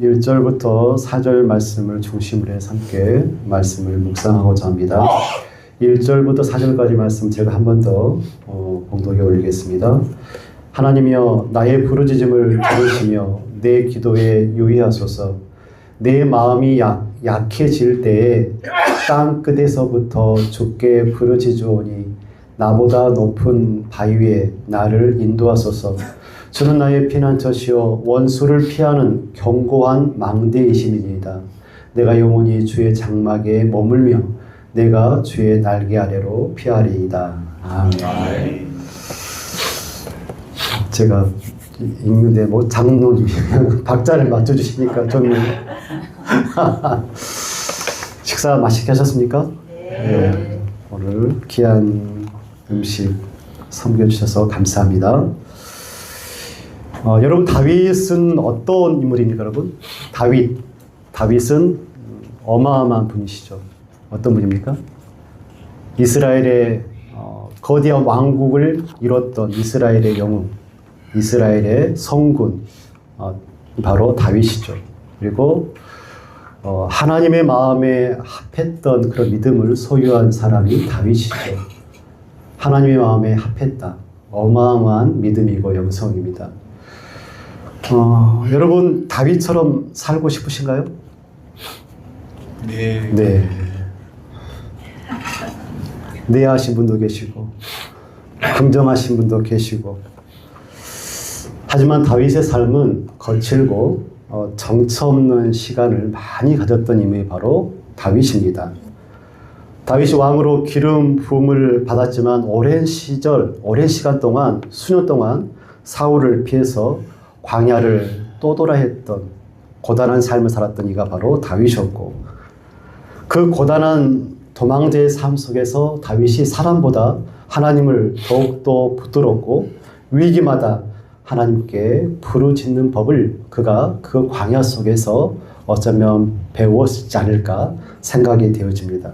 1절부터 4절 말씀을 중심으로 해서 함께 말씀을 묵상하고자 합니다. 1절부터 4절까지 말씀 제가 한 번 더 봉독해 올리겠습니다. 하나님이여 나의 부르짖음을 들으시며 내 기도에 유의하소서. 내 마음이 약해질 때에 땅 끝에서부터 주께 부르짖으오니 나보다 높은 바위 위에 나를 인도하소서. 주는 나의 피난처시요 원수를 피하는 견고한 망대이심이니이다. 내가 영원히 주의 장막에 머물며 내가 주의 날개 아래로 피하리이다. 아멘. 제가 읽는데 뭐 장로님 박자를 맞춰주시니까 좀 식사 맛있게 하셨습니까? 네. 오늘 귀한 음식 섬겨주셔서 감사합니다. 여러분 다윗은 어떤 인물입니까, 여러분? 다윗은 어마어마한 분이시죠. 어떤 분입니까? 이스라엘의 거대한 왕국을 이뤘던 이스라엘의 영웅, 이스라엘의 성군, 바로 다윗이죠. 그리고 하나님의 마음에 합했던 그런 믿음을 소유한 사람이 다윗이죠. 하나님의 마음에 합했다. 어마어마한 믿음이고 영성입니다. 여러분 다윗처럼 살고 싶으신가요? 네. 네 하신 분도 계시고 긍정하신 분도 계시고, 하지만 다윗의 삶은 거칠고 정처 없는 시간을 많이 가졌던 인물이 바로 다윗입니다. 다윗이 왕으로 기름 부음을 받았지만 오랜 시간 동안, 수년 동안 사울을 피해서 광야를 떠돌아했던 고단한 삶을 살았던 이가 바로 다윗이었고, 그 고단한 도망자의 삶 속에서 다윗이 사람보다 하나님을 더욱더 붙들었고 위기마다 하나님께 부르짖는 법을 그가 그 광야 속에서 어쩌면 배웠지 않을까 생각이 되어집니다.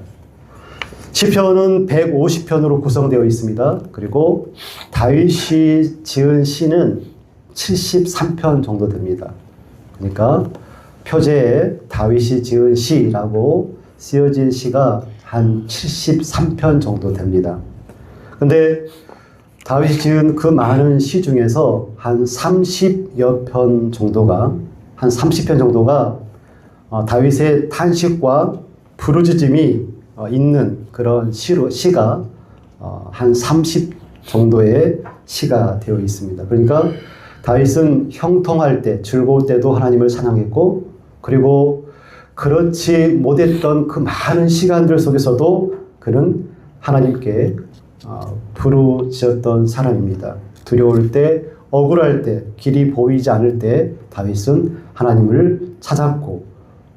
시편은 150편으로 구성되어 있습니다. 그리고 다윗이 지은 시는 73편 정도 됩니다. 그러니까 표제에 다윗이 지은 시라고 쓰여진 시가 한 73편 정도 됩니다. 근데 다윗이 지은 그 많은 시 중에서 한 30여 편 정도가, 한 30편 정도가 다윗의 탄식과 부르짖음이 있는 그런 시가 한 30 정도의 시가 되어 있습니다. 그러니까 다윗은 형통할 때, 즐거울 때도 하나님을 찬양했고, 그리고 그렇지 못했던 그 많은 시간들 속에서도 그는 하나님께 부르짖었던 사람입니다. 두려울 때, 억울할 때, 길이 보이지 않을 때 다윗은 하나님을 찾았고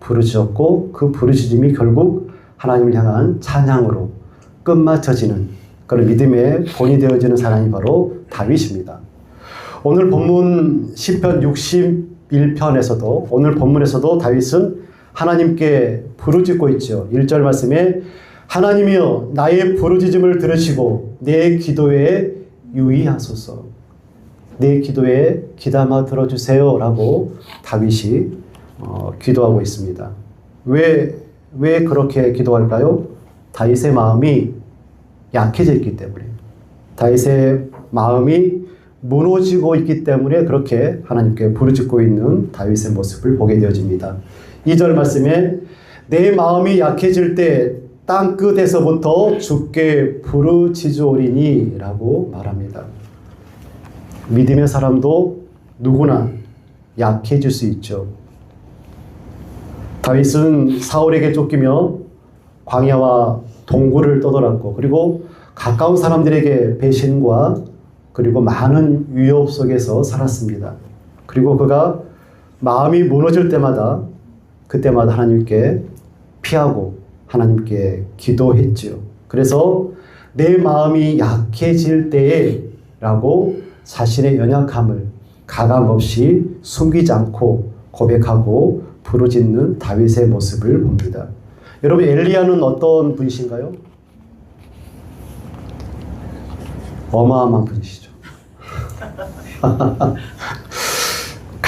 부르짖었고, 그 부르짖음이 결국 하나님을 향한 찬양으로 끝마쳐지는 그런 믿음의 본이 되어지는 사람이 바로 다윗입니다. 오늘 본문 시편 61편에서도, 오늘 본문에서도 다윗은 하나님께 부르짖고 있죠. 1절 말씀에 하나님이여 나의 부르짖음을 들으시고 내 기도에 유의하소서. 내 기도에 귀담아 들어주세요 라고 다윗이 기도하고 있습니다. 왜 그렇게 기도할까요? 다윗의 마음이 약해져 있기 때문에, 다윗의 마음이 무너지고 있기 때문에 그렇게 하나님께 부르짖고 있는 다윗의 모습을 보게 되어집니다. 2절 말씀에 내 마음이 약해질 때 땅끝에서부터 주께 부르짖으오리니 라고 말합니다. 믿음의 사람도 누구나 약해질 수 있죠. 다윗은 사울에게 쫓기며 광야와 동굴을 떠돌았고, 그리고 가까운 사람들에게 배신과 그리고 많은 위협 속에서 살았습니다. 그리고 그가 마음이 무너질 때마다, 그때마다 하나님께 피하고 하나님께 기도했지요. 그래서 내 마음이 약해질 때에 라고 자신의 연약함을 가감없이 숨기지 않고 고백하고 부르짖는 다윗의 모습을 봅니다. 여러분, 엘리야는 어떤 분이신가요? 어마어마한 분이시죠.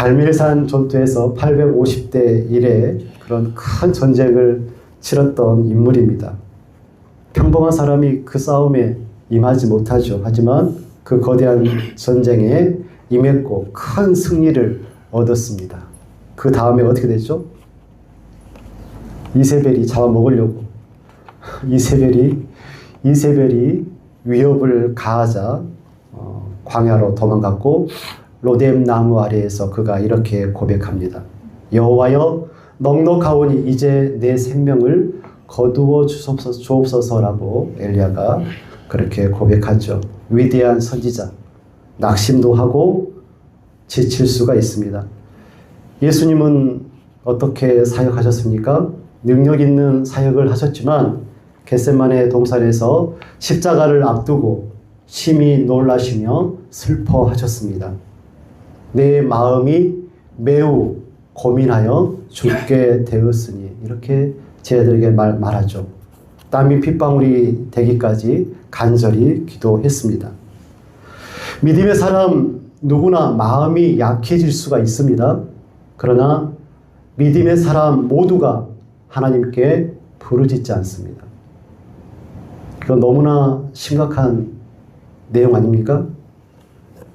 갈멜산 전투에서 850대 1의 그런 큰 전쟁을 치렀던 인물입니다. 평범한 사람이 그 싸움에 임하지 못하죠. 하지만 그 거대한 전쟁에 임했고 큰 승리를 얻었습니다. 그 다음에 어떻게 됐죠? 이세벨이 잡아먹으려고 이세벨이 위협을 가하자 광야로 도망갔고 로뎀 나무 아래에서 그가 이렇게 고백합니다. 여호와여 넉넉하오니 이제 내 생명을 거두어 주옵소서라고 엘리야가 그렇게 고백하죠. 위대한 선지자, 낙심도 하고 지칠 수가 있습니다. 예수님은 어떻게 사역하셨습니까? 능력 있는 사역을 하셨지만 겟세마네 동산에서 십자가를 앞두고 심히 놀라시며 슬퍼하셨습니다. 내 마음이 매우 고민하여 죽게 되었으니 이렇게 제자들에게 말하죠. 땀이 핏방울이 되기까지 간절히 기도했습니다. 믿음의 사람 누구나 마음이 약해질 수가 있습니다. 그러나 믿음의 사람 모두가 하나님께 부르짖지 않습니다. 그건 너무나 심각한 내용 아닙니까?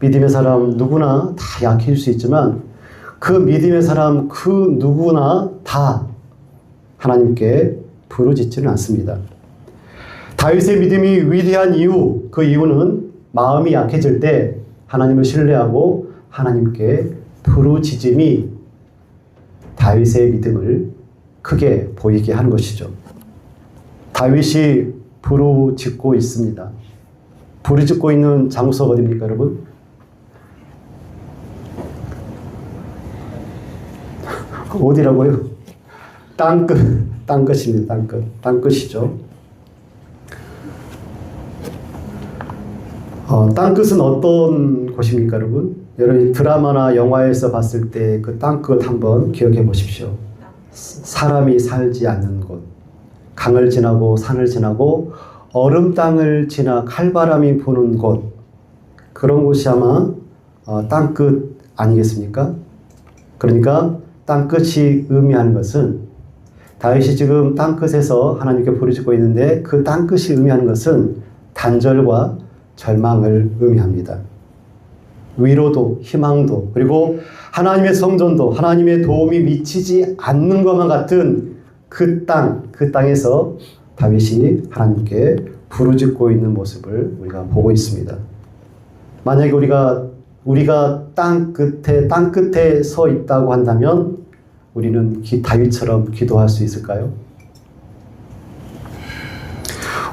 믿음의 사람 누구나 다 약해질 수 있지만 그 믿음의 사람 그 누구나 다 하나님께 부르짖지는 않습니다. 다윗의 믿음이 위대한 이유, 그 이유는 마음이 약해질 때 하나님을 신뢰하고 하나님께 부르짖음이 다윗의 믿음을 크게 보이게 하는 것이죠. 다윗이 부르짖고 있습니다. 부르짖고 있는 장소가 어디입니까, 여러분? 어디라고요? 땅끝입니다. 땅끝이죠. 땅끝은 어떤 곳입니까, 여러분? 여러분 드라마나 영화에서 봤을 때 그 땅끝 한번 기억해 보십시오. 사람이 살지 않는 곳, 강을 지나고 산을 지나고 얼음 땅을 지나 칼바람이 부는 곳, 그런 곳이 아마 땅끝 아니겠습니까? 그러니까 땅끝이 의미하는 것은 다윗이 지금 땅끝에서 하나님께 부르짖고 있는데 그 땅끝이 의미하는 것은 단절과 절망을 의미합니다. 위로도 희망도 그리고 하나님의 성전도 하나님의 도움이 미치지 않는 것만 같은 그 땅에서 다윗이 하나님께 부르짖고 있는 모습을 우리가 보고 있습니다. 만약에 우리가 땅 끝에 서 있다고 한다면 우리는 다윗처럼 기도할 수 있을까요?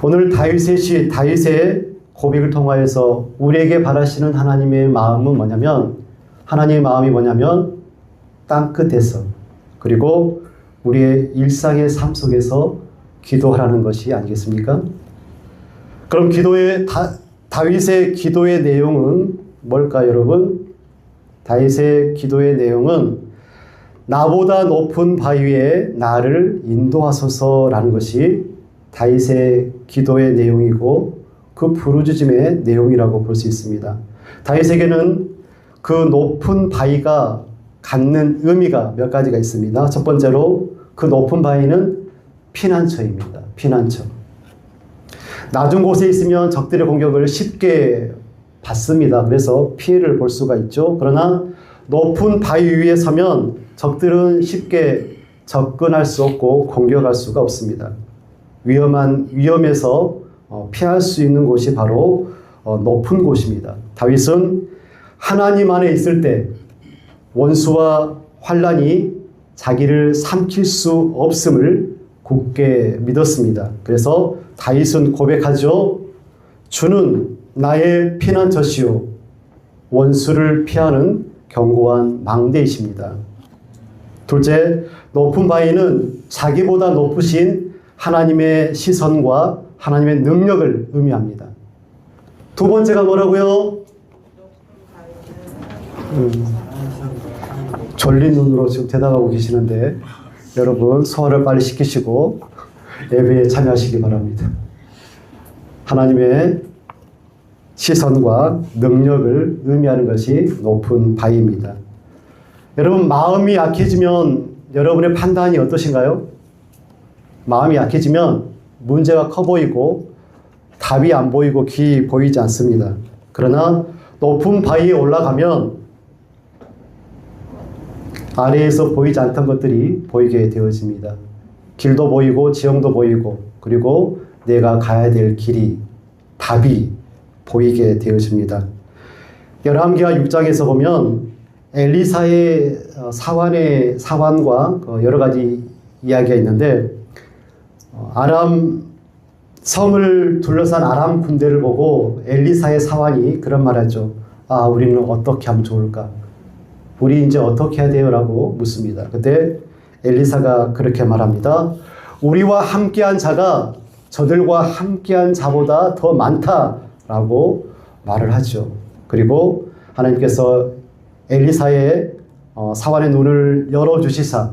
오늘 다윗의 고백을 통하여서 우리에게 바라시는 하나님의 마음은 뭐냐면, 하나님의 마음이 뭐냐면 땅 끝에서 그리고 우리의 일상의 삶 속에서 기도하라는 것이 아니겠습니까? 그럼 다윗의 기도의 내용은 뭘까요, 여러분? 다윗의 기도의 내용은 나보다 높은 바위 위에 나를 인도하소서라는 것이 다윗의 기도의 내용이고 그 부르짖음의 내용이라고 볼 수 있습니다. 다윗에게는 그 높은 바위가 갖는 의미가 몇 가지가 있습니다. 첫 번째로 그 높은 바위는 피난처입니다. 피난처. 낮은 곳에 있으면 적들의 공격을 쉽게 받습니다. 그래서 피해를 볼 수가 있죠. 그러나 높은 바위 위에 서면 적들은 쉽게 접근할 수 없고 공격할 수가 없습니다. 위험에서 피할 수 있는 곳이 바로 높은 곳입니다. 다윗은 하나님 안에 있을 때 원수와 환난이 자기를 삼킬 수 없음을 굳게 믿었습니다. 그래서 다윗은 고백하죠. 주는 나의 피난처시요 원수를 피하는 견고한 망대이십니다. 둘째, 높은 바위는 자기보다 높으신 하나님의 시선과 하나님의 능력을 의미합니다. 두 번째가 뭐라고요? 졸린 눈으로 지금 대답하고 계시는데 여러분 소화를 빨리 시키시고 예배에 참여하시기 바랍니다. 하나님의 시선과 능력을 의미하는 것이 높은 바위입니다. 여러분, 마음이 약해지면 여러분의 판단이 어떠신가요? 마음이 약해지면 문제가 커 보이고 답이 안 보이고 길이 보이지 않습니다. 그러나 높은 바위에 올라가면 아래에서 보이지 않던 것들이 보이게 되어집니다. 길도 보이고 지형도 보이고 그리고 내가 가야 될 길이 답이 보이게 되어집니다. 열왕기하 6장에서 보면 엘리사의 사환과 여러 가지 이야기가 있는데 아람 성을 둘러싼 아람 군대를 보고 엘리사의 사환이 그런 말을 하죠. 아, 우리는 어떻게 하면 좋을까? 우리 이제 어떻게 해야 돼요? 라고 묻습니다. 그때 엘리사가 그렇게 말합니다. 우리와 함께한 자가 저들과 함께한 자보다 더 많다라고 말을 하죠. 그리고 하나님께서 엘리사의 사환의 눈을 열어주시사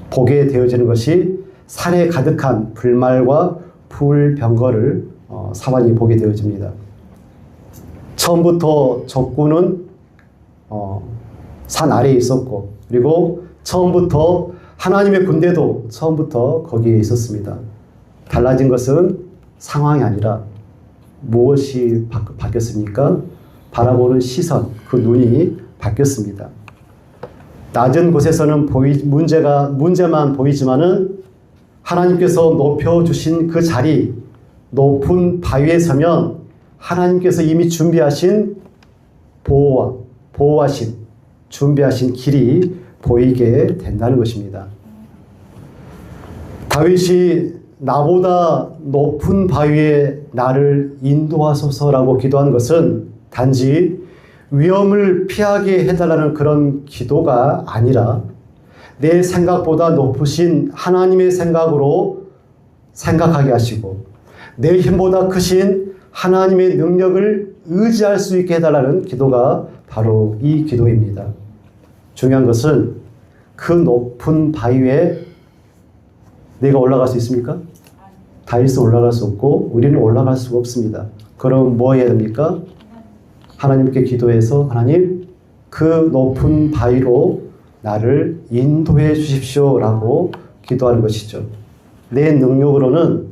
보게 되어지는 것이 산에 가득한 불말과 불병거를 사환이 보게 되어집니다. 처음부터 적군은 산 아래에 있었고 그리고 처음부터 하나님의 군대도 처음부터 거기에 있었습니다. 달라진 것은 상황이 아니라 무엇이 바뀌었습니까? 바라보는 시선, 그 눈이 바뀌었습니다. 낮은 곳에서는 문제만 보이지만은 하나님께서 높여주신 그 자리, 높은 바위에 서면 하나님께서 이미 준비하신 보호하신, 준비하신 길이 보이게 된다는 것입니다. 다윗이 나보다 높은 바위에 나를 인도하소서라고 기도한 것은 단지 위험을 피하게 해달라는 그런 기도가 아니라 내 생각보다 높으신 하나님의 생각으로 생각하게 하시고 내 힘보다 크신 하나님의 능력을 의지할 수 있게 해달라는 기도가 바로 이 기도입니다. 중요한 것은 그 높은 바위에 내가 올라갈 수 있습니까? 다윗은 올라갈 수 없고 우리는 올라갈 수가 없습니다. 그럼 뭐 해야 됩니까? 하나님께 기도해서 하나님 그 높은 바위로 나를 인도해 주십시오 라고 기도하는 것이죠. 내 능력으로는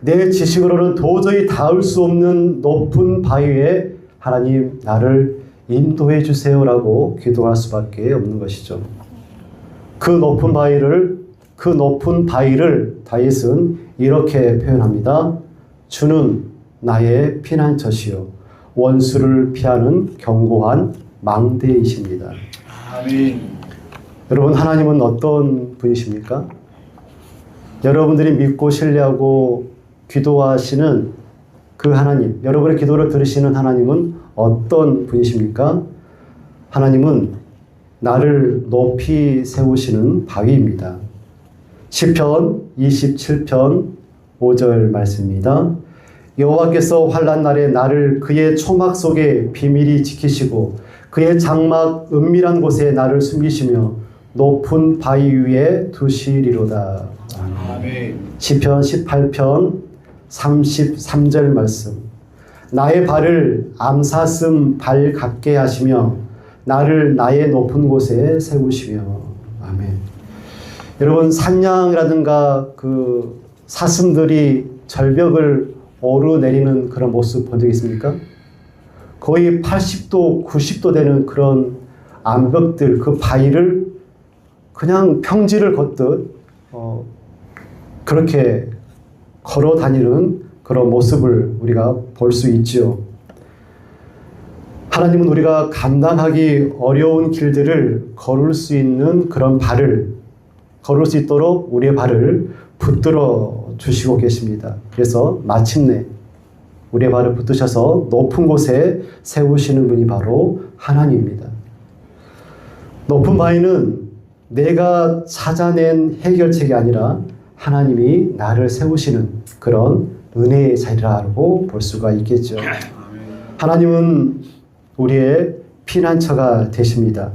내 지식으로는 도저히 닿을 수 없는 높은 바위에 하나님 나를 인도해 주세요 라고 기도할 수밖에 없는 것이죠. 그 높은 바위를 다윗은 이렇게 표현합니다. 주는 나의 피난처시요 원수를 피하는 견고한 망대이십니다. 아멘. 여러분, 하나님은 어떤 분이십니까? 여러분들이 믿고 신뢰하고 기도하시는 그 하나님, 여러분의 기도를 들으시는 하나님은 어떤 분이십니까? 하나님은 나를 높이 세우시는 바위입니다. 시편 27편 5절 말씀입니다. 여호와께서 환난 날에 나를 그의 초막 속에 비밀히 지키시고 그의 장막 은밀한 곳에 나를 숨기시며 높은 바위 위에 두시리로다. 아멘. 시편 18편 33절 말씀. 나의 발을 암사슴 발 같게 하시며 나를 나의 높은 곳에 세우시며. 아멘. 여러분, 산양이라든가 그 사슴들이 절벽을 오르내리는 그런 모습 본 적 있습니까? 거의 80도, 90도 되는 그런 암벽들, 그 바위를 그냥 평지를 걷듯 그렇게 걸어 다니는 그런 모습을 우리가 볼 수 있죠. 하나님은 우리가 감당하기 어려운 길들을 걸을 수 있는 그런 발을 걸을 수 있도록 우리의 발을 붙들어 주시고 계십니다. 그래서 마침내 우리의 발을 붙드셔서 높은 곳에 세우시는 분이 바로 하나님입니다. 높은 바위는 내가 찾아낸 해결책이 아니라 하나님이 나를 세우시는 그런 은혜의 자리라고 볼 수가 있겠죠. 하나님은 우리의 피난처가 되십니다.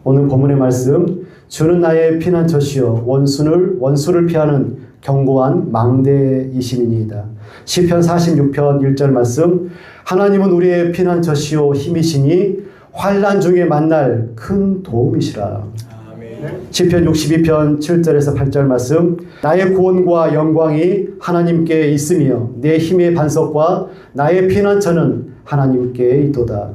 오늘 본문의 말씀, 주는 나의 피난처시요 원수를 피하는 견고한 망대이심이니이다. 시편 46편 1절 말씀, 하나님은 우리의 피난처시요 힘이시니 환난 중에 만날 큰 도움이시라. 아멘. 시편 62편 7절에서 8절 말씀. 나의 구원과 영광이 하나님께 있으며 내 힘의 반석과 나의 피난처는 하나님께 있도다.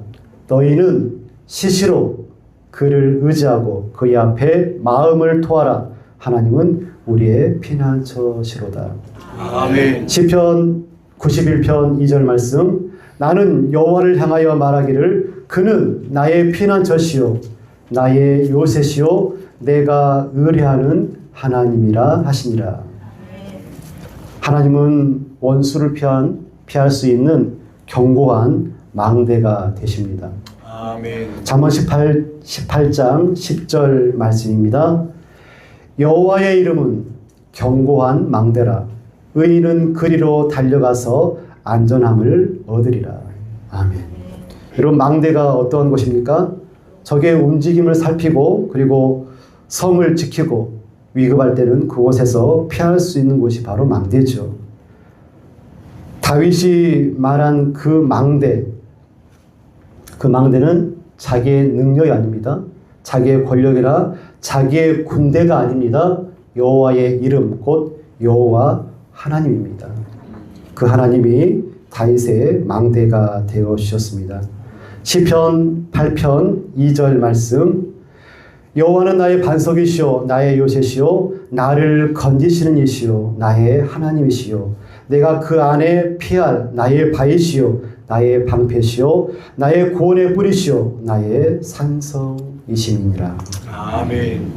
너희는 시시로 그를 의지하고 그의 앞에 마음을 토하라. 하나님은 우리의 피난처시로다. 아멘. 시편 91편 2절 말씀. 나는 여호와를 향하여 말하기를 그는 나의 피난처시요 나의 요새시요 내가 의뢰하는 하나님이라 하시니라. 하나님은 원수를 피할 수 있는 견고한 망대가 되십니다. 아멘. 잠언 18장 10절 말씀입니다. 여호와의 이름은 견고한 망대라. 의인은 그리로 달려가서 안전함을 얻으리라. 아멘. 여러분, 망대가 어떠한 곳입니까? 적의 움직임을 살피고 그리고 성을 지키고 위급할 때는 그곳에서 피할 수 있는 곳이 바로 망대죠. 다윗이 말한 그 망대는 자기의 능력이 아닙니다. 자기의 권력이라 자기의 군대가 아닙니다. 여호와의 이름 곧 여호와 하나님입니다. 그 하나님이 다윗의 망대가 되어 주셨습니다. 시편 8편 2절 말씀. 여호와는 나의 반석이시요 나의 요새시요 나를 건지시는 이시요 나의 하나님이시요 내가 그 안에 피할 나의 바위시요 나의 방패시요 나의 구원의 뿌리시요 나의 산성이심이니라. 아멘.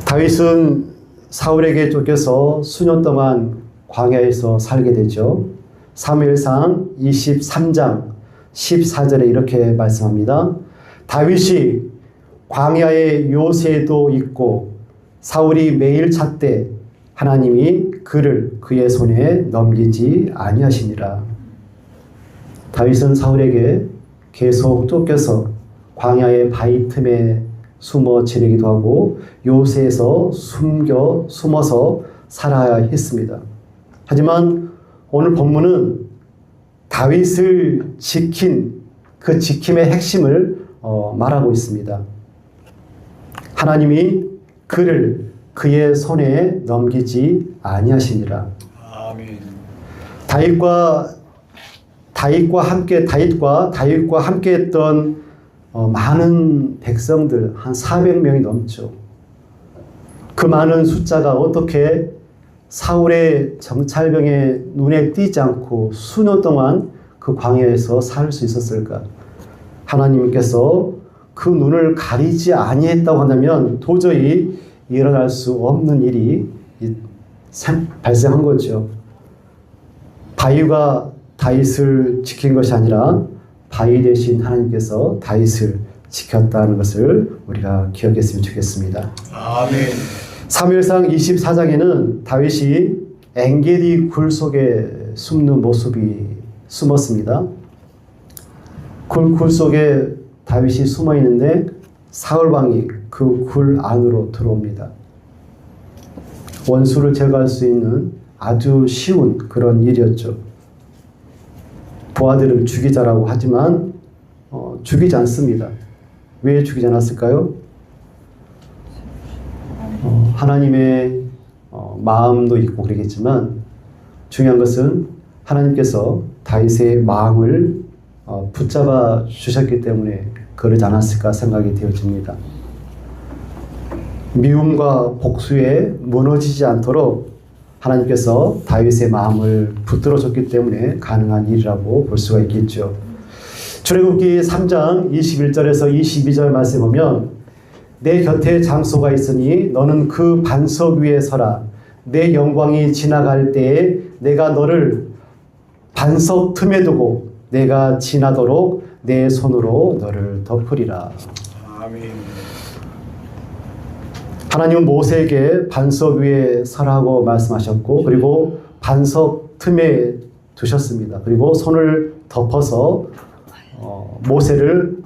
다윗은 사울에게 쫓겨서 수년 동안 광야에서 살게 되죠. 사무엘상 23장 14절에 이렇게 말씀합니다. 다윗이 광야에 요새도 있고 사울이 매일 찾되 하나님이 그를 그의 손에 넘기지 아니하시니라. 다윗은 사울에게 계속 쫓겨서 광야의 바위 틈에 숨어 지내기도 하고 요새에서 숨어서 살아야 했습니다. 하지만 오늘 본문은 다윗을 지킨 그 지킴의 핵심을 말하고 있습니다. 하나님이 그를 그의 손에 넘기지 아니하시니라. 아멘. 다윗과 함께 했던 많은 백성들 한 400명이 넘죠. 그 많은 숫자가 어떻게 사울의 정찰병의 눈에 띄지 않고 수년 동안 그 광야에서 살 수 있었을까? 하나님께서 그 눈을 가리지 아니했다고 한다면 도저히 일어날 수 없는 일이 발생한 거죠. 바위가 다윗을 지킨 것이 아니라 바위 대신 하나님께서 다윗을 지켰다는 것을 우리가 기억했으면 좋겠습니다. 아멘. 사무엘상 24장에는 다윗이 엔게디 굴 속에 숨는 모습이 숨었습니다. 굴 속에 다윗이 숨어 있는데 사울왕이 그 굴 안으로 들어옵니다. 원수를 제거할 수 있는 아주 쉬운 그런 일이었죠. 부하들을 죽이자라고 하지만 죽이지 않습니다. 왜 죽이지 않았을까요? 하나님의 마음도 있고 그러겠지만 중요한 것은 하나님께서 다윗의 마음을 붙잡아 주셨기 때문에 그러지 않았을까 생각이 되어집니다. 미움과 복수에 무너지지 않도록 하나님께서 다윗의 마음을 붙들어 줬기 때문에 가능한 일이라고 볼 수가 있겠죠. 출애굽기 3장 21절에서 22절 말씀에 보면 내 곁에 장소가 있으니 너는 그 반석 위에 서라. 내 영광이 지나갈 때에 내가 너를 반석 틈에 두고 내가 지나도록 내 손으로 너를 덮으리라. 아멘. 하나님은 모세에게 반석 위에 서라고 말씀하셨고 그리고 반석 틈에 두셨습니다. 그리고 손을 덮어서 모세를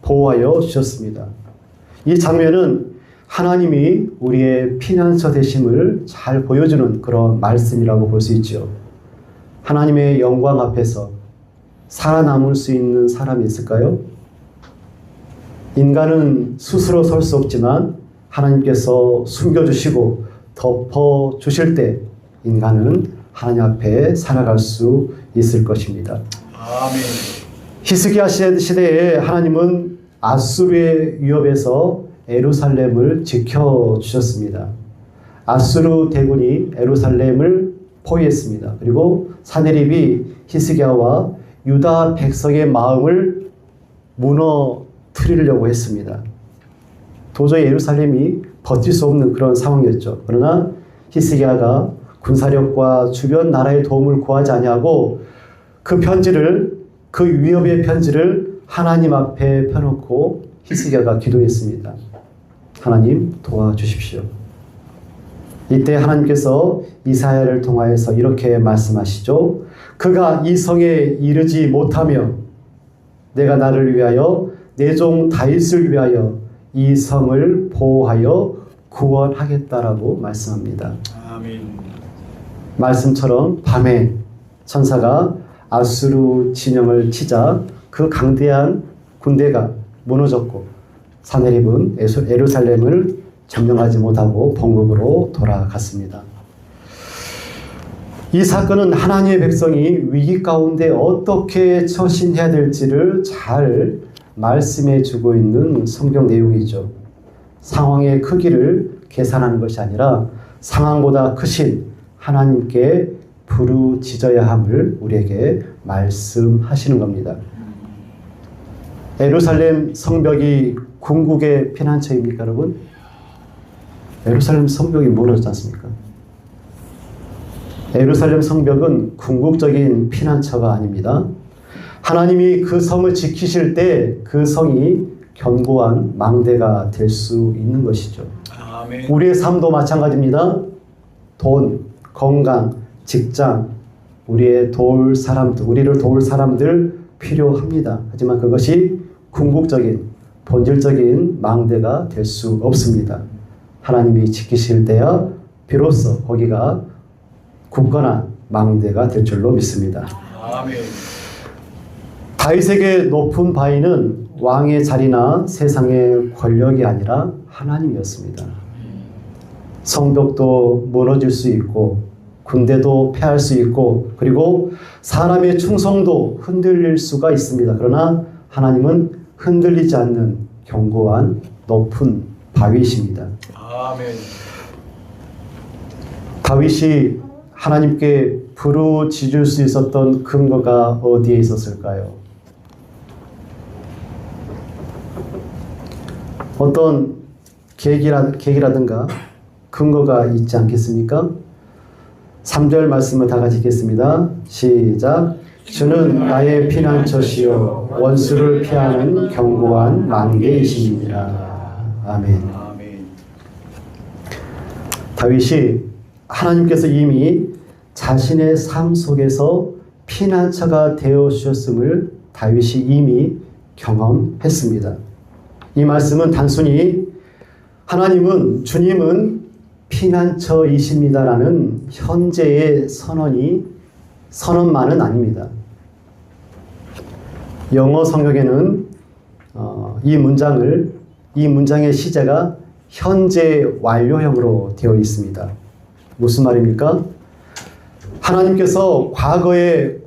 보호하여 주셨습니다. 이 장면은 하나님이 우리의 피난처 되심을 잘 보여주는 그런 말씀이라고 볼 수 있죠. 하나님의 영광 앞에서 살아남을 수 있는 사람이 있을까요? 인간은 스스로 설 수 없지만 하나님께서 숨겨주시고 덮어주실 때 인간은 하나님 앞에 살아갈 수 있을 것입니다. 아멘. 히스기야 시대에 하나님은 아수르의 위협에서 예루살렘을 지켜주셨습니다. 아수르 대군이 예루살렘을 포위했습니다. 그리고 사내립이 히스기야와 유다 백성의 마음을 무너뜨리려고 했습니다. 도저히 예루살렘이 버틸 수 없는 그런 상황이었죠. 그러나 히스기야가 군사력과 주변 나라의 도움을 구하지 아니하고 그 위협의 편지를 하나님 앞에 펴놓고 히스기야가 기도했습니다. 하나님 도와주십시오. 이때 하나님께서 이사야를 통하여서 이렇게 말씀하시죠. 그가 이 성에 이르지 못하며 내가 나를 위하여 내 종 다윗을 위하여 이 성을 보호하여 구원하겠다라고 말씀합니다. 아멘. 말씀처럼 밤에 천사가 아수르 진영을 치자 그 강대한 군대가 무너졌고 사내립은 예루살렘을 점령하지 못하고 본국으로 돌아갔습니다. 이 사건은 하나님의 백성이 위기 가운데 어떻게 처신해야 될지를 잘 말씀해 주고 있는 성경 내용이죠. 상황의 크기를 계산하는 것이 아니라 상황보다 크신 하나님께 부르짖어야 함을 우리에게 말씀하시는 겁니다. 예루살렘 성벽이 궁극의 피난처입니까, 여러분? 예루살렘 성벽이 무너졌지 않습니까? 예루살렘 성벽은 궁극적인 피난처가 아닙니다. 하나님이 그 성을 지키실 때 그 성이 견고한 망대가 될 수 있는 것이죠. 아멘. 우리의 삶도 마찬가지입니다. 돈, 건강, 직장, 우리를 도울 사람들 필요합니다. 하지만 그것이 궁극적인, 본질적인 망대가 될 수 없습니다. 하나님이 지키실 때야 비로소 거기가 굳건한 망대가 될 줄로 믿습니다. 아멘. 다윗에게 높은 바위는 왕의 자리나 세상의 권력이 아니라 하나님이었습니다. 성벽도 무너질 수 있고 군대도 패할 수 있고 그리고 사람의 충성도 흔들릴 수가 있습니다. 그러나 하나님은 흔들리지 않는 견고한 높은 바위이십니다. 아멘. 다윗이 하나님께 부르짖을 수 있었던 근거가 어디에 있었을까요? 어떤 계기라든가 근거가 있지 않겠습니까? 3절 말씀을 다 같이 읽겠습니다. 시작. 주는 나의 피난처시요 원수를 피하는 견고한 망대이시니라. 아멘. 아멘. 다윗이 하나님께서 이미 자신의 삶 속에서 피난처가 되어 주셨음을 다윗이 이미 경험했습니다. 이 말씀은 단순히 주님은 피난처이십니다라는 현재의 선언만은 아닙니다. 영어 성경에는 이 문장의 시제가 현재 완료형으로 되어 있습니다. 무슨 말입니까? 하나님께서 과거에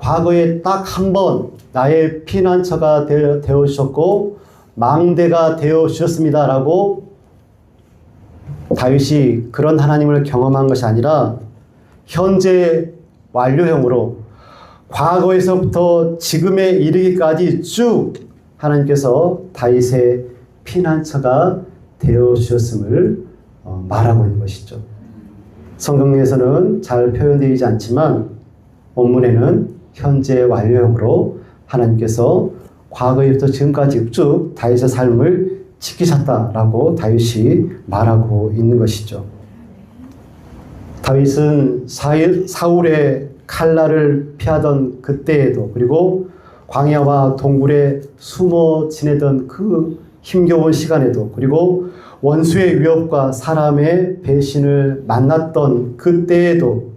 딱 한 번 나의 피난처가 되어 주셨고 망대가 되어 주셨습니다라고 다윗이 그런 하나님을 경험한 것이 아니라 현재 완료형으로 과거에서부터 지금에 이르기까지 쭉 하나님께서 다윗의 피난처가 되어 주셨음을 말하고 있는 것이죠. 성경에서는 잘 표현되지 않지만 원문에는 현재 완료형으로 하나님께서 과거에부터 지금까지 쭉 다윗의 삶을 지키셨다라고 다윗이 말하고 있는 것이죠. 다윗은 사울의 칼날을 피하던 그때에도 그리고 광야와 동굴에 숨어 지내던 그 힘겨운 시간에도 그리고 원수의 위협과 사람의 배신을 만났던 그때에도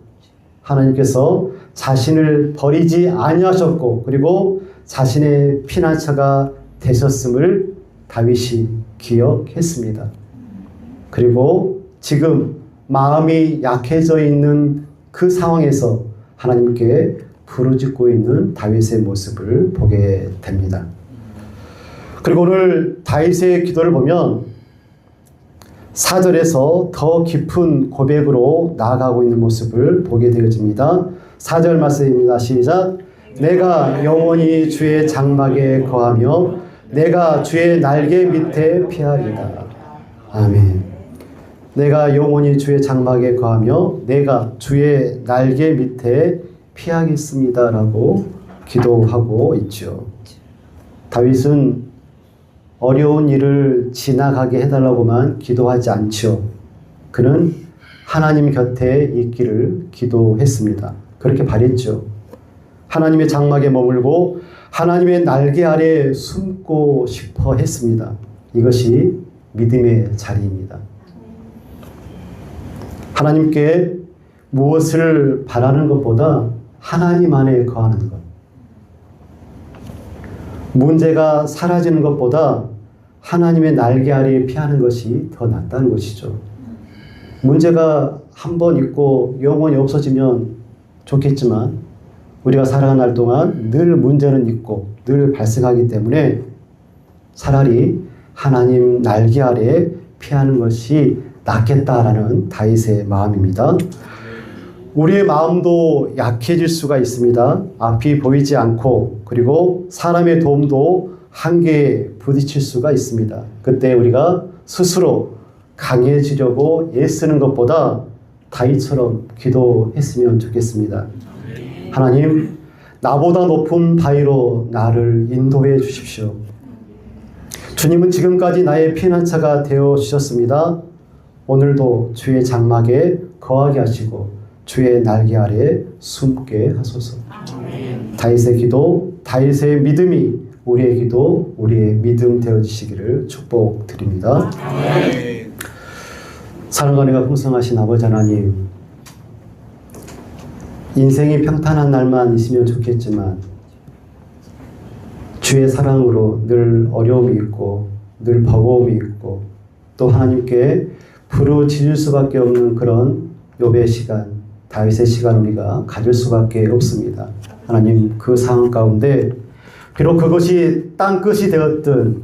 하나님께서 자신을 버리지 아니하셨고 그리고 자신의 피난처가 되셨음을 다윗이 기억했습니다. 그리고 지금 마음이 약해져 있는 그 상황에서 하나님께 부르짖고 있는 다윗의 모습을 보게 됩니다. 그리고 오늘 다윗의 기도를 보면 4절에서 더 깊은 고백으로 나아가고 있는 모습을 보게 되어집니다. 4절 말씀입니다. 시작. 내가 영원히 주의 장막에 거하며 내가 주의 날개 밑에 피하리다. 아멘. 내가 영원히 주의 장막에 거하며 내가 주의 날개 밑에 피하겠습니다. 라고 기도하고 있죠. 다윗은 어려운 일을 지나가게 해달라고만 기도하지 않죠. 그는 하나님 곁에 있기를 기도했습니다. 그렇게 바랬죠. 하나님의 장막에 머물고 하나님의 날개 아래 숨고 싶어 했습니다. 이것이 믿음의 자리입니다. 하나님께 무엇을 바라는 것보다 하나님 안에 거하는 것. 문제가 사라지는 것보다 하나님의 날개 아래 피하는 것이 더 낫다는 것이죠. 문제가 한 번 있고 영원히 없어지면 좋겠지만 우리가 살아가는 날 동안 늘 문제는 있고 늘 발생하기 때문에 차라리 하나님 날개 아래 피하는 것이 낫겠다라는 다윗의 마음입니다. 우리의 마음도 약해질 수가 있습니다. 앞이 보이지 않고 그리고 사람의 도움도 한계에 부딪힐 수가 있습니다. 그때 우리가 스스로 강해지려고 애쓰는 것보다 다윗처럼 기도했으면 좋겠습니다. 하나님, 나보다 높은 바위로 나를 인도해 주십시오. 주님은 지금까지 나의 피난처가 되어 주셨습니다. 오늘도 주의 장막에 거하게 하시고 주의 날개 아래 숨게 하소서. 다윗의 기도, 다윗의 믿음이 우리의 기도, 우리의 믿음 되어지시기를 축복드립니다. 사랑과 은혜가 풍성하신 아버지 하나님, 인생이 평탄한 날만 있으면 좋겠지만 주의 사랑으로 늘 어려움이 있고 늘 버거움이 있고 또 하나님께 부르짖을 수밖에 없는 그런 욥의 시간, 다윗의 시간 우리가 가질 수밖에 없습니다. 하나님, 그 상황 가운데 비록 그것이 땅끝이 되었든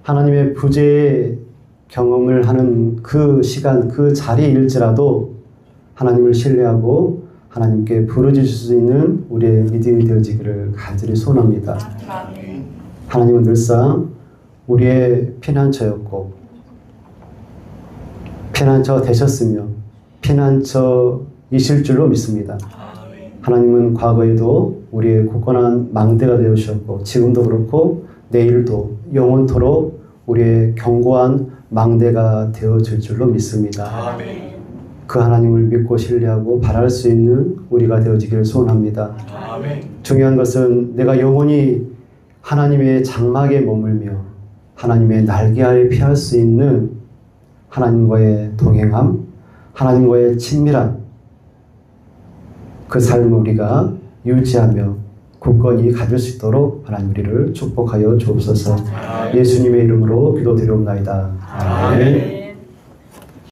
하나님의 부재의 경험을 하는 그 시간, 그 자리일지라도 하나님을 신뢰하고 하나님께 부르짖을 수 있는 우리의 믿음이 되어지기를 간절히 소원합니다. 하나님은 늘상 우리의 피난처였고 피난처 되셨으며 피난처이실 줄로 믿습니다. 하나님은 과거에도 우리의 굳건한 망대가 되어주셨고 지금도 그렇고 내일도 영원토록 우리의 견고한 망대가 되어줄 줄로 믿습니다. 그 하나님을 믿고 신뢰하고 바랄 수 있는 우리가 되어지기를 소원합니다. 중요한 것은 내가 영원히 하나님의 장막에 머물며 하나님의 날개 아래 피할 수 있는 하나님과의 동행함, 하나님과의 친밀한 그 삶을 우리가 유지하며 굳건히 가질 수 있도록 하나님 우리를 축복하여 주옵소서. 예수님의 이름으로 기도드리옵나이다. 아멘.